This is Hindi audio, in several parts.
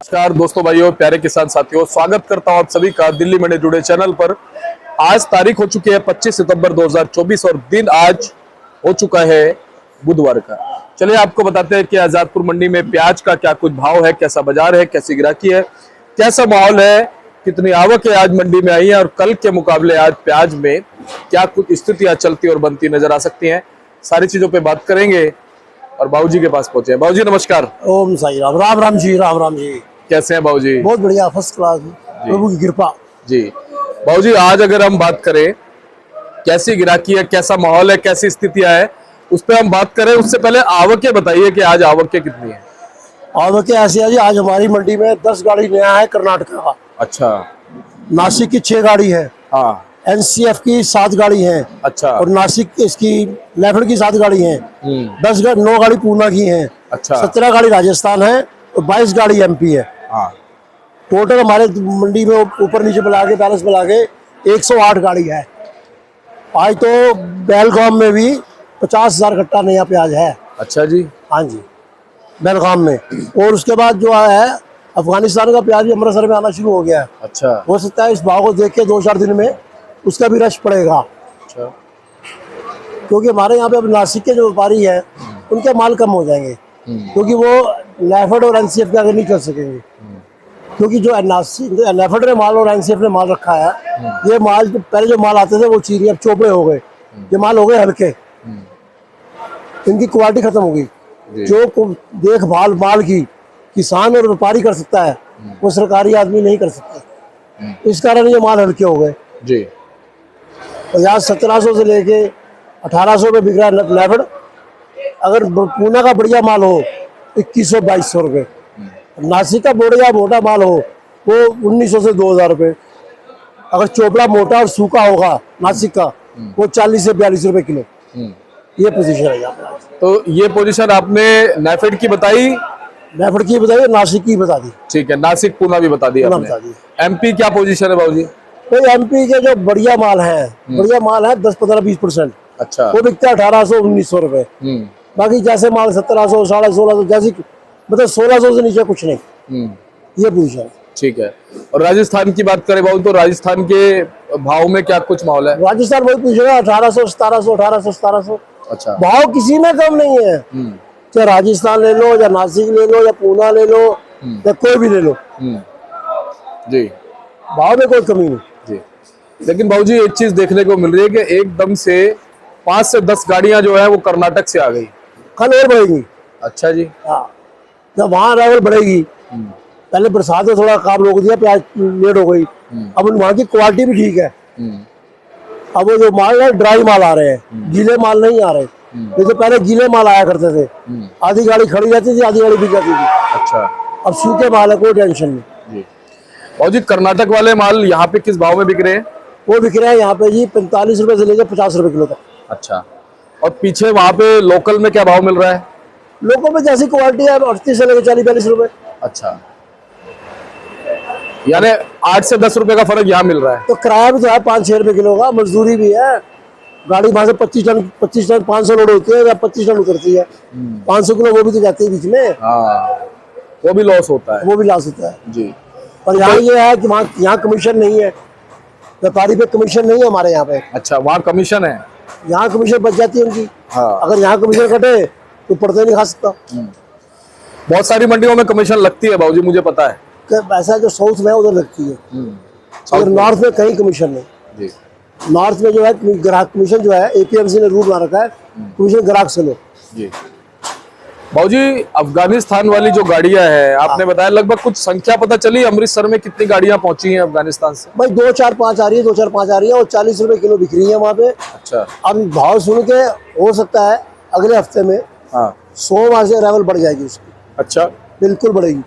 नमस्कार दोस्तों, भाइयों, प्यारे किसान साथियों, स्वागत करता हूं आप सभी का दिल्ली मंडी टुडे चैनल पर। आज तारीख हो चुकी है 25 सितंबर 2024 और दिन आज हो चुका है बुधवार का। चलिए आपको बताते हैं कि आजादपुर मंडी में प्याज का क्या कुछ भाव है, कैसा बाजार है, कैसी गिराकी है, कैसा माहौल है, कितनी आवक है आज मंडी में आई है और कल के मुकाबले आज प्याज में क्या कुछ स्थितियां चलती और बनती नजर आ सकती हैं। सारी चीजों पे बात करेंगे और बाबूजी के पास पहुंचे। बाबूजी नमस्कार। ओम साई राम। राम राम जी, राम राम जी। कैसे हैं बाबूजी? बहुत बढ़िया, फर्स्ट क्लास, प्रभु की कृपा जी। बाबूजी आज अगर हम बात करें कैसी गिराकी है, कैसा माहौल है, कैसी स्थितियां है, उस पर हम बात करें उससे पहले आवकें बताइए कि आज आवकें कितनी है? आवकें ऐसी है जी, आज हमारी मंडी में 10 गाड़ी नया है कर्नाटक का। अच्छा। नासिक की 6 गाड़ी है। हाँ। एनसीएफ की 7 गाड़ी है। अच्छा। और नासिक इसकी लेफड़ की 7 गाड़ी है। 9 गाड़ी पूना की है। अच्छा। 17 गाड़ी राजस्थान है और 22 गाड़ी एमपी है। हाँ। टोटल हमारे मंडी में ऊपर नीचे मिला के, बैलेंस मिला के 108 गाड़ी है। आज तो बेलगाम में भी 50,000 कट्टा नया प्याज है। अच्छा जी। हाँ जी, बेलगाम में। और उसके बाद जो है अफगानिस्तान का प्याज भी अमृतसर में आना शुरू हो गया है। अच्छा। हो सकता है इस भाव को देख के 2-4 दिन में उसका भी रश पड़ेगा। अच्छा। क्योंकि हमारे यहाँ पे अब नासिक के जो व्यापारी हैं उनके माल कम हो जाएंगे, क्योंकि वो नेफेड और एनसीएफ के आगे नहीं चल सकेंगे। क्योंकि जो नेफेड ने माल और एनसीएफ ने माल रखा है, ये माल पहले जो माल आते थे वो चीनी, अब चोपड़े हो गए, ये माल हो गए हल्के, इनकी क्वालिटी खत्म हो गई। जो देखभाल माल की किसान और व्यापारी कर सकता है वो सरकारी आदमी नहीं कर सकता। इस कारण ये माल हल्के हो गए जी। और यहाँ 1700 से लेके 1800 पे बिक रहा है लेफड़। अगर पूना का बढ़िया माल हो 2100-2200 रुपये, नासिक का बढ़िया मोटा माल हो वो 1900 से 2000 रुपये। अगर चोपड़ा मोटा और सूखा होगा नासिक का वो 40 से 42 रुपये किलो। ये पोजीशन है यहाँ। तो ये पोजीशन आपने नेफेड की बताई, नेफेड की बताई, नासिक की बता दी। ठीक है, नासिक पूना भी बता दिया आपने। एमपी क्या पोजीशन है बाबूजी? तो एमपी के जो बढ़िया माल है, बढ़िया माल है 10-15-20%। अच्छा। वो बिकता है 1800-1900 रुपये। बाकी जैसे माल 1700, 1650, जैसे मतलब 1600 से नीचे कुछ नहीं। ये पोजीशन। ठीक है। और राजस्थान की बात करें बाबू, तो राजस्थान के भाव में क्या कुछ माहौल है? राजस्थान वही पूछेगा 1800, 1700, 1800, 1700। अच्छा। भाव किसी में कम नहीं है, चाहे राजस्थान ले लो या नासिक ले लो या पूना ले लो या कोई भी ले लो जी, भाव में कोई कमी नहीं जी। लेकिन बाबूजी एक चीज देखने को मिल रही है कि एकदम से 5 से 10 गाड़ियां जो है वो कर्नाटक से आ गई। कल और बढ़ेगी। अच्छा जी। हाँ, जब वहाँ अराइवल बढ़ेगी, पहले बरसात में थोड़ा काम रोक दिया, प्याज लेट हो गई। अब वहाँ की क्वालिटी भी ठीक है। अब वो जो माल है ड्राई माल आ रहे हैं, गीले माल नहीं आ रहे। तो पहले गीले माल आया करते थे, आधी गाड़ी खड़ी रहती थी, आधी गाड़ी बिक जाती थी। अच्छा। अब सूखे माल है, कोई टेंशन नहीं। और जी कर्नाटक वाले माल यहाँ पे किस भाव में बिक रहे हैं? वो बिक रहे हैं यहाँ पे जी 45 रुपए से लेकर 50 रुपए किलो तक। अच्छा। और पीछे वहाँ पे लोकल में क्या भाव मिल रहा है? लोकल में जैसी क्वालिटी है 38 से लेकर 40-42 रुपए। अच्छा। यानी 8 से 10 रुपए का फर्क यहाँ मिल रहा है। तो किराया भी तो है 5-6 रुपए किलो का, मजदूरी भी है। गाड़ी वहां से 25 टन 500 लोड होती है या 25 टन उतरती है, 500 किलो वो भी तो जाती है बीच में। वो भी लॉस होता है। वो भी लॉस होता है जी। पर यहाँ ये है कि वहाँ यहाँ कमीशन नहीं है, व्यापारी पे कमीशन नहीं है हमारे यहाँ पे। अच्छा, वहाँ कमीशन है, यहाँ कमीशन बच जाती है उनकी। अगर यहाँ कमीशन कटे तो पड़ते नहीं खा सकता। बहुत सारी मंडियों में कमीशन लगती है बाबूजी, मुझे पता है। ऐसा जो साउथ में है उधर लगती है, और नॉर्थ में कहीं कमीशन नहीं। नॉर्थ में जो है ग्राहक कमीशन जो है एपीएमसी ने रूल बना रखा है, कमीशन ग्राहक से लो। जी बाबूजी, अफगानिस्तान वाली जो गाड़ियां हैं आपने बताया, लगभग कुछ संख्या पता चली अमृतसर में कितनी गाड़ियां पहुंची हैं अफगानिस्तान से? भाई 2-4-5 आ रही है, 2-4-5 आ रही है और 40 रुपए किलो बिक रही है वहाँ पे। अच्छा। अब भाव सुन के हो सकता है अगले हफ्ते में 100 से अराइवल बढ़ जाएगी उसकी। अच्छा, बिल्कुल बढ़ेगी।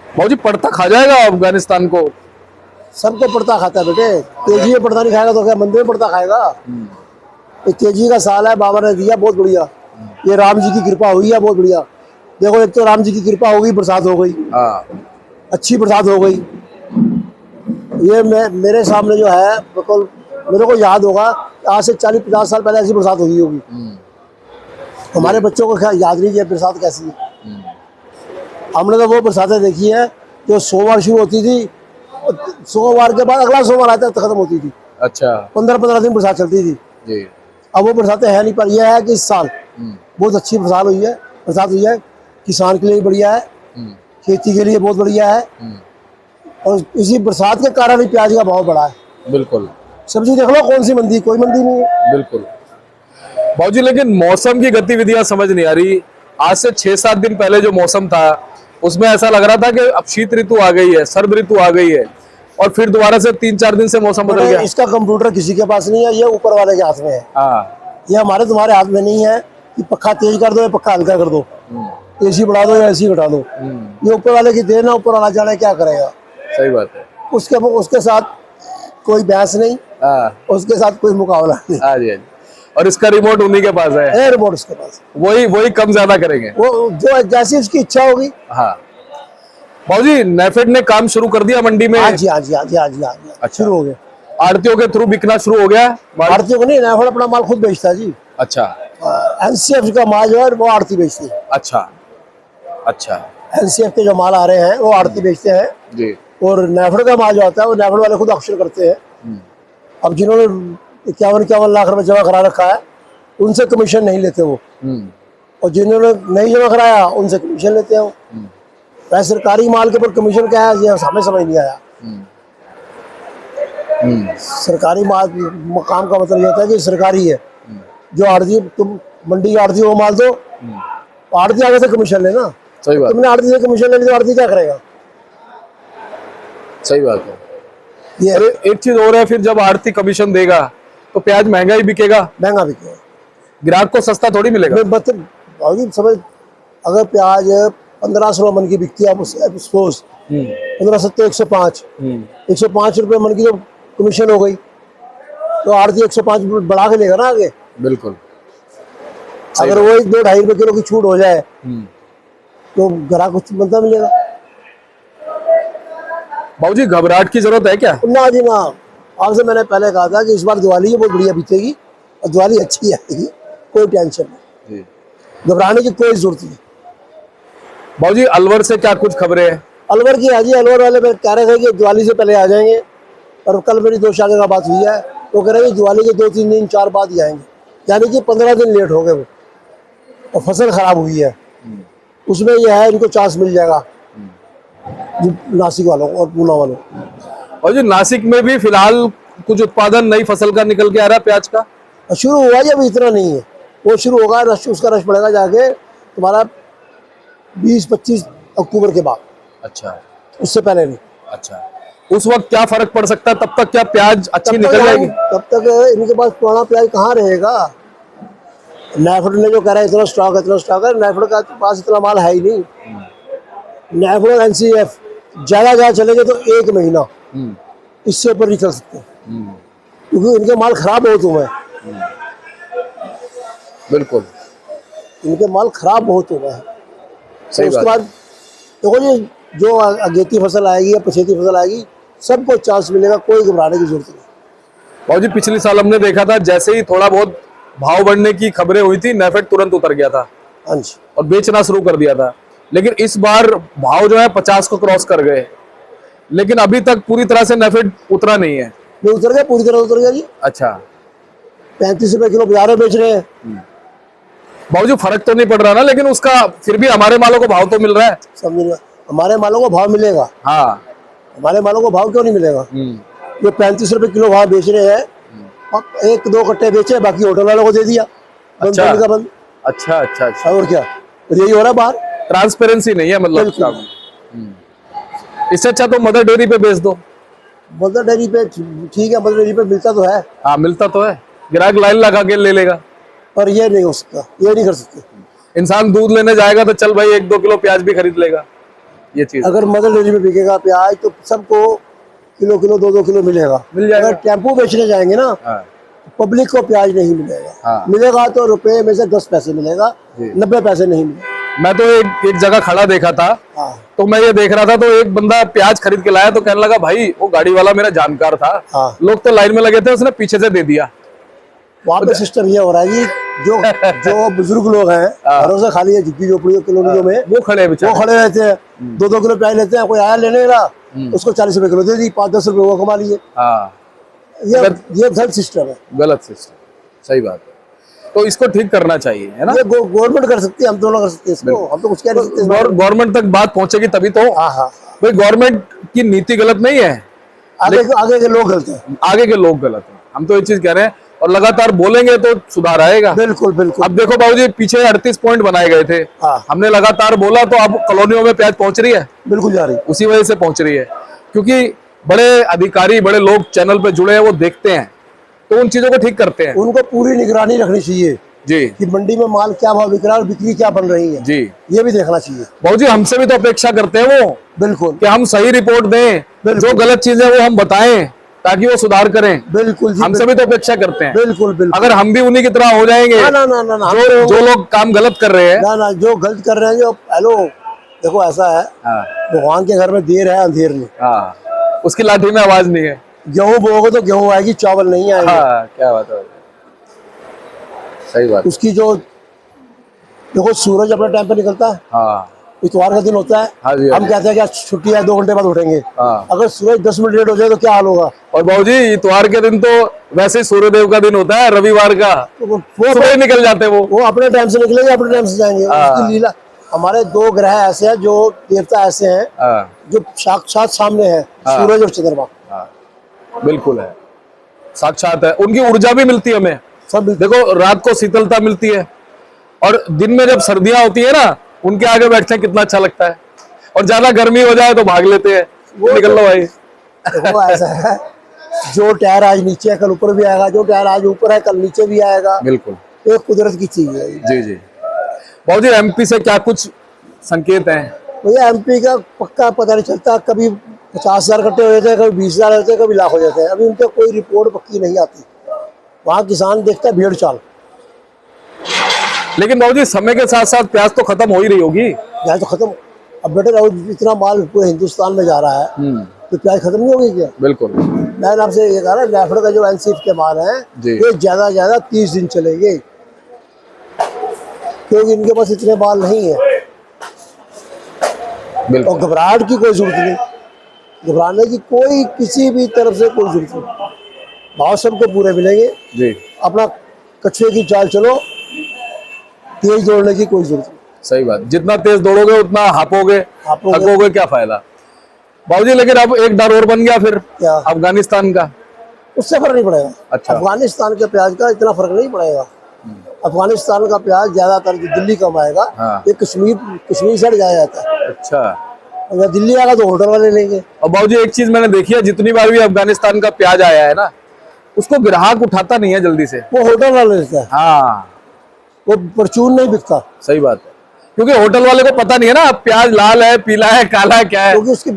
बाबूजी पड़ता खा जाएगा अफगानिस्तान को? सबको पड़ता खाता है बेटे, तेजी में पड़ता नहीं खाएगा तो क्या मंदिर में पड़ता खाएगा? तेजी का साल है, बाबा ने दिया बहुत बढ़िया। ये राम जी की कृपा हुई है बहुत बढ़िया। देखो, एक तो राम जी की कृपा हो गई, बरसात हो गई, अच्छी बरसात हो गई। ये मेरे सामने जो है बिल्कुल, मेरे को याद होगा आज से 40-50 साल पहले ऐसी बरसात हुई होगी। हमारे बच्चों को क्या याद नहीं किया बरसात कैसी है। हमने तो वो बरसातें देखी है जो सोमवार शुरू होती थी, सोमवार के बाद अगला सोमवार आता तक खत्म होती थी। अच्छा 15-15 दिन बरसात चलती थी। जी। अब वो बरसातें है नहीं, पर यह है कि इस साल बहुत अच्छी बरसात हुई है, किसान के लिए बढ़िया है, खेती के लिए बहुत बढ़िया है, और इसी बरसात के कारण ही प्याज का भाव बढ़ा है। बिल्कुल। सब्जी देख लो कौन सी मंदी, कोई मंदी नहीं है। बिल्कुल बाबूजी, लेकिन मौसम की गतिविधियां समझ नहीं आ रही। आज से 6-7 दिन पहले जो मौसम था उसमें ऐसा लग रहा था कि अब शीत ऋतु आ गई है, सर्द ऋतु आ गई है, और फिर दोबारा से 3-4 दिन से मौसम बदल गया। इसका कंप्यूटर किसी के पास नहीं है, ये ऊपर वाले के हाथ में है। हाँ, ये हमारे तुम्हारे हाथ में नहीं है कि पक्का तेज कर दो या पक्का हल्का कर दो, एसी बढ़ा दो या एसी घटा दो। ये ऊपर वाले की देन है, ऊपर वाला जाने क्या करेगा। सही बात है। उसके साथ कोई बहस नहीं, उसके साथ कोई मुकाबला नहीं। हाँ जी, हाँ जी। और इसका रिमोट उन्हीं के पास है, रिमोट उसके पास, वही कम ज्यादा करेंगे, वो जो जैसी उसकी इच्छा होगी। हाँ बाबूजी, नेफेड ने काम शुरू कर दिया मंडी में? हाँ जी, हाँ जी, हाँ जी, हाँ जी, हाँ जी, अच्छा। शुरू हो गया। आड़तियों के थ्रू बिकना शुरू हो गया? आड़तियों को नहीं, नेफेड अपना माल खुद बेचता है जी। अच्छा। एनसीएफ का माल जो है वो आड़ती बेचती है। अच्छा अच्छा एनसीएफ के जो माल आ रहे हैं वो आड़ती बेचते हैं जी। और नेफेड का माल जो आता है वो नेफेड वाले खुद ऑक्शन करते हैं। अब जिन्होंने 51 लाख रुपए जमा करा रखा है उनसे कमीशन नहीं लेते वो, और जिन्होंने नहीं जमा कराया उनसे कमीशन लेते हैं वो। वैसे सरकारी माल के ऊपर कमीशन क्या है ये हमें समझ नहीं आया। सरकारी माल मकाम का मतलब ये होता है कि सरकारी है, जो आड़ती तुम मंडी आड़ती वो माल दो, आड़ती आगे से कमीशन लेना। सही बात। तुमने आड़ती से कमीशन ले ली तो आड़ती क्या करेगा? सही बात है। ये अरे एक चीज और है, फिर जब आड़ती कमीशन देगा तो प्याज महंगा ही बिकेगा, महंगा बिकेगा, ग्राहक को सस्ता थोड़ी मिलेगा। समझ, अगर प्याज 1500 मन की बिकती है, सपोज 15 सत्ते 105, 105 रुपए मन की जो कमीशन हो गई तो आड़ती 105 बढ़ा के लेगा ना आगे। बिल्कुल। अगर वो 2-2.5 रुपए किलो की छूट हो जाए तो ग्राहक कुछ बनता मिलेगा। बाबूजी, घबराहट की जरूरत है क्या? ना जी ना, आपसे मैंने पहले कहा था कि इस बार दिवाली बहुत बढ़िया बीतेगी और दिवाली अच्छी आएगी, कोई टेंशन नहीं, घबराने की कोई जरूरत नहीं। बाबूजी, अलवर से क्या कुछ खबरें हैं? अलवर की है जी, अलवर वाले मैं कह रहे थे कि दिवाली से पहले आ जाएंगे, और कल मेरी 2 शादी का बात हुई है, तो कह रहे हैं दिवाली के 2-3 दिन 4 बाद ही आएंगे, यानी कि 15 दिन लेट हो गए वो, और फसल खराब हुई है। उसमें यह है इनको चांस मिल जाएगा नासिक वालों और पूना वालों। और जो नासिक में भी फिलहाल कुछ उत्पादन नई फसल का निकल के आ रहा है प्याज का, शुरू हुआ है, अभी इतना नहीं है, वो शुरू होगा, उसका रश पड़ेगा जाके तुम्हारा 20-25 अक्टूबर के बाद। अच्छा, उससे पहले नहीं। अच्छा, उस वक्त क्या फर्क पड़ सकता है? तब तक क्या प्याज अच्छी निकल जाएगी? तब तक इनके पास पुराना प्याज कहाँ रहेगा? नेफेड ने जो कह रहा है इतना स्टॉक है, नेफेड का पास इतना माल है ही नहीं। नेफेड और एनसीएफ ज्यादा चलेंगे तो 1 महीना, इससे ऊपर नहीं चल सकते, क्योंकि इनके माल खराब बहुत हुए हैं। बिल्कुल, इनके माल खराब बहुत हुए हैं। सही उसके बाद देखो जी, जो अगेती फसल आएगी या पछेती फसल आएगी, सबको चांस मिलेगा, कोई घबराने की जरूरत नहीं। बाबूजी, पिछले साल हमने देखा था जैसे ही थोड़ा बहुत भाव बढ़ने की खबरें हुई थी, नेफेड तुरंत उतर गया था हाँ जी, और बेचना शुरू कर दिया था। लेकिन इस बार भाव जो है 50 को क्रॉस कर गए, लेकिन अभी तक पूरी तरह से नेफेड उतरा नहीं है। नहीं उतर गया, पूरी तरह उतर गया जी। अच्छा, 35 रुपए किलो बाजार में बेच रहे हैं। बाबूजी, फर्क तो नहीं पड़ रहा ना, लेकिन उसका फिर भी हमारे मालों को भाव तो मिल रहा है। समझिए, हमारे मालों को भाव मिलेगा। हाँ, हमारे मालों को भाव क्यों नहीं मिलेगा? जो 35 रुपए किलो भाव बेच रहे हैं, 1-2 कट्टे बेचे, बाकी होटल वालों को दे दिया, अच्छा। बंद का बंद। अच्छा अच्छा अच्छा, और क्या, तो यही हो रहा है बाहर। ट्रांसपेरेंसी नहीं है मतलब काम। इससे अच्छा तो मदर डेयरी पे बेच दो। मदर डेयरी पे ठीक है, मदर डेयरी पे मिलता तो है। हाँ, मिलता तो है, ग्राहक लाइन लगा के ले लेगा, पर ये नहीं हो सकता, ये नहीं कर सकते। इंसान दूध लेने जाएगा तो चल भाई 1-2 किलो प्याज भी खरीद लेगा, ये चीज। अगर मदर डेयरी में बिकेगा प्याज तो सबको किलो 2-2 किलो मिलेगा, मिल जाएगा। अगर टेम्पो बेचने जाएंगे ना, हाँ, पब्लिक को प्याज नहीं मिलेगा। हाँ। मिलेगा तो रुपए में से 10 पैसे मिलेगा, 90 पैसे नहीं मिलेगा। मैं तो एक जगह खड़ा देखा था, हाँ। तो मैं ये देख रहा था, तो एक बंदा प्याज खरीद के लाया, तो कहने लगा भाई वो गाड़ी वाला मेरा जानकार था। हाँ। लोग तो लाइन में लगे थे, उसने पीछे से दे दिया। वहाँ पे सिस्टम ये हो रहा है जी, जो जो बुजुर्ग लोग हैं घरों से खाली है झुग्गी झोपड़ी कॉलोनियों में, वो खड़े हैं वो बेचारे। खड़े रहते हैं, 2-2 किलो प्याज लेते हैं, कोई आया लेने रहा उसको 40 रुपए किलो दे दी, 5-10 रुपए वो कमा लिए। हाँ, ये गलत सिस्टम है, गलत सिस्टम, सही बात है। तो इसको ठीक करना चाहिए, है ना। ये गवर्नमेंट कर सकती है, हम तो ना कर सकते इसको, हम तो कुछ कह नहीं सकते। गवर्नमेंट तक बात पहुंचेगी तभी तो। हाँ हाँ, भाई गवर्नमेंट की नीति गलत नहीं है, आगे के लोग गलत हैं। आगे के लोग गलत हैं, हम तो ये चीज कह रहे हैं। और लगातार बोलेंगे तो सुधार आएगा। बिल्कुल बिल्कुल। अब देखो बाबूजी, पीछे 38 पॉइंट बनाए गए थे, हाँ, हमने लगातार बोला तो अब कॉलोनियों में प्याज पहुंच रही है, बिल्कुल जा रही है। उसी वजह से पहुंच रही है, क्योंकि बड़े अधिकारी, बड़े लोग चैनल पे जुड़े हैं, वो देखते हैं तो उन चीजों को ठीक करते हैं। उनको पूरी निगरानी रखनी चाहिए जी कि मंडी में माल क्या भाव बिक रहा है और बिक्री क्या बन रही है, जी। ये भी देखना चाहिए। बाबूजी हमसे भी तो अपेक्षा करते हैं वो बिल्कुल कि हम सही रिपोर्ट दें, जो गलत चीजें वो हम बताएं ताकि वो सुधार करें। बिल्कुल जी, हमसे भी तो अपेक्षा करते हैं। बिल्कुल बिल्कुल। अगर हम भी उन्हीं की तरह हो जाएंगे, ना ना ना ना ना, जो लोग काम गलत कर रहे हैं, ना ना, जो गलत कर रहे हैं, जो हेलो देखो ऐसा है, हाँ भगवान के घर में देर है अंधेर नहीं। हाँ, उसकी लाठी में आवाज नहीं है। गेहूं बोओगे तो गेहूं आएगी, चावल नहीं आएगा। हाँ, क्या बात है, सही बात। उसकी जो देखो सूरज अपने टाइम पे निकलता है, हाँ इतवार का दिन होता है, हाँ जी, हम कहते हैं कि आज छुट्टी है, 2 घंटे बाद उठेंगे। हाँ। अगर सूरज 10 मिनट लेट हो जाए तो क्या हाल होगा। और बाबूजी इतवार के दिन तो वैसे ही सूर्यदेव का दिन होता है, रविवार का, तो वो सुबह ही निकल जाते हैं वो। अपने टाइम से निकलेंगे, अपने टाइम से जाएंगे। उसकी लीला, हमारे 2 ग्रह ऐसे हैं, जो देवता ऐसे हैं हाँ जो साक्षात सामने हैं, सूरज और चंद्रमा। हाँ, बिल्कुल है, साक्षात है। उनकी ऊर्जा भी मिलती है हमें। सब देखो रात को शीतलता मिलती है, और दिन में जब सर्दियां होती है ना, उनके आगे बैठते हैं कितना अच्छा लगता है। और ज्यादा गर्मी हो जाए तो भाग लेते हैं, वो निकल लो भाई। वो ऐसा है, जो टायर आज नीचे है कल ऊपर भी आएगा, जो टायर आज ऊपर है कल नीचे भी आएगा। बिल्कुल, ये कुदरत की चीज है। जी जी। बाबूजी एमपी से क्या कुछ संकेत हैं? भैया एमपी का पक्का पता नहीं चलता, कभी 50,000 इकट्ठे हो जाते हैं, कभी 20,000 होते हैं, कभी लाख हो जाते हैं। अभी उनके कोई रिपोर्ट पक्की नहीं आती। वहाँ किसान देखता है भेड़ चाल। लेकिन बाबूजी समय के साथ साथ प्याज तो खत्म हो ही रही होगी। प्याज तो खत्म, अब बेटे इतना माल पूरे हिंदुस्तान में जा रहा है तो प्याज खत्म नहीं होगी क्या। बिल्कुल, मैंने आपसे ये कहा ना, लैफड़ का जो एनसीफ के माल है ये ज्यादा ज्यादा 30 दिन चलेंगे, क्योंकि इनके पास इतने माल नहीं है। और घबराहट की कोई जरूरत नहीं, घबराने की कोई किसी भी तरफ से कोई जरूरत नहीं। भाव सबको पूरे मिलेंगे जी। अपना कछुए की चाल चलो, तेज दौड़ने की कोई जरूरत नहीं। सही बात, जितना तेज दौड़ोगे उतना हापोगे, थकोगे, क्या फायदा बाबूजी। लेकिन अब एक डर और बन गया फिर, क्या? अफगानिस्तान का। उससे फर्क नहीं पड़ेगा। अच्छा। अफगानिस्तान के प्याज का इतना फर्क नहीं पड़ेगा। अफगानिस्तान का प्याज ज्यादातर जो दिल्ली का आएगा, ये कश्मीर साइड जाया जाता है। अच्छा, अगर दिल्ली आएगा तो होटल वाले लेंगे। और बाबूजी एक चीज मैंने देखी है, जितनी बार भी अफगानिस्तान का प्याज आया है ना, उसको ग्राहक उठाता नहीं है जल्दी से, वो होटल वाले लेता है। हाँ, वो परचून नहीं बिकता। सही बात है, क्योंकि होटल वाले को पता नहीं है ना प्याज लाल है, पीला है, काला है, क्या है। क्योंकि उसकी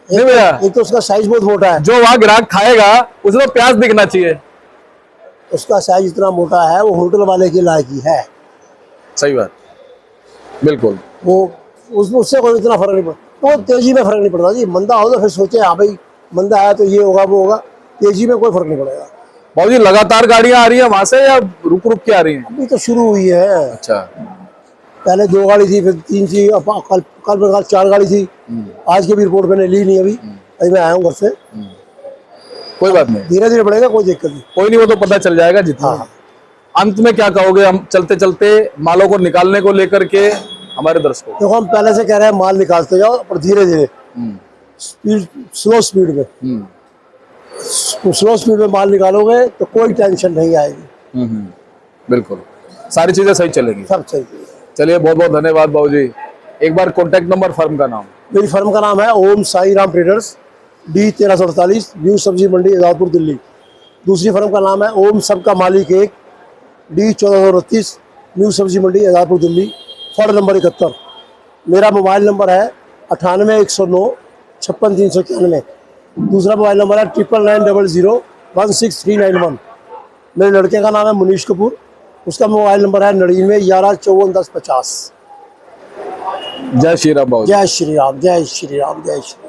एक तो उसका साइज बहुत मोटा है। जो वहाँ ग्राहक खाएगा उसमें प्याज दिखना चाहिए। उसका साइज इतना मोटा है, वो होटल वाले के लायक ही है। सही बात, बिल्कुल। वो उससे कोई इतना फर्क नहीं पड़ता। वो तेजी में फर्क नहीं पड़ता जी। मंदा हो तो फिर सोचे हाँ भाई मंदा है तो ये होगा वो होगा, तेजी में कोई फर्क नहीं पड़ेगा। बाबूजी लगातार गाड़ियां आ रही है वहां से या रुक रुक के आ रही हैं? अभी तो शुरू हुई है। अच्छा, पहले 2 गाड़ी थी, फिर 3 थी, कल 4 गाड़ी थी। आज की भी रिपोर्ट मैंने ली नहीं अभी मैं आया हूँ घर से। कोई बात नहीं, धीरे धीरे बढ़ेगा, कोई दिक्कत नहीं। कोई नहीं, वो तो पता चल जाएगा जितना। हाँ। अंत में क्या कहोगे हम चलते चलते मालों को निकालने को लेकर के हमारे दर्शकों? देखो हम पहले से कह रहे हैं माल निकालते जाओ, पर धीरे धीरे स्पीड, स्लो स्पीड में, स्लो स्पीड में माल निकालोगे तो कोई टेंशन नहीं आएगी। बिल्कुल, सारी चीजें सही चलेंगी। सब सही। चलिए, बहुत बहुत धन्यवाद बाबूजी। एक बार कॉन्टेक्ट नंबर, फर्म का नाम। मेरी फर्म का नाम है Om Sai Ram Traders, D 1348, New Sabzi Mandi Azadpur Delhi. दूसरी फर्म का नाम है ओम सबका मालिक 1, D 1432, new Sabzi Mandi Azadpur Delhi, फर्ड number 71। मेरा मोबाइल नंबर है 98 109 56 391। दूसरा मोबाइल नंबर है 9990 16391। मेरे लड़के का नाम है मुनीश कपूर, उसका मोबाइल नंबर है 99 11 54 10 50। जय श्री राम बाबूजी। जय श्री राम, जय श्री राम, जय श्री राम।